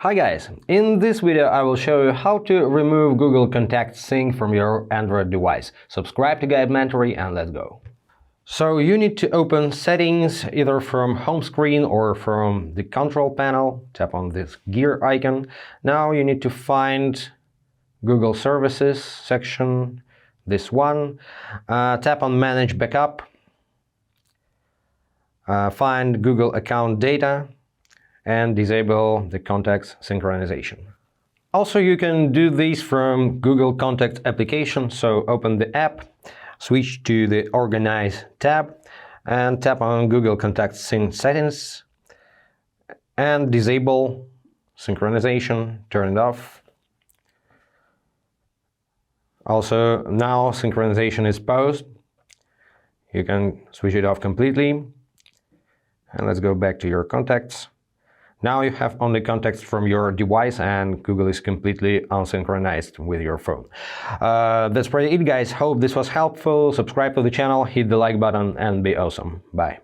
Hi guys, in this video I will show you how to remove Google Contacts Sync from your Android device. Subscribe to Guide Mentory and let's go. So you need to open Settings either from home screen or from the control panel. Tap on this gear icon. Now you need to find Google Services section, this one. Tap on Manage Backup. Find Google Account Data and disable the contacts synchronization. Also, you can do this from Google Contacts application, so open the app, switch to the Organize tab, and tap on Google Contacts Sync settings, and disable synchronization, turn it off. Also, now synchronization is paused. You can switch it off completely. And let's go back to your contacts. Now you have only contacts from your device and Google is completely unsynchronized with your phone. That's pretty it, guys. Hope this was helpful. Subscribe to the channel, hit the like button and be awesome. Bye.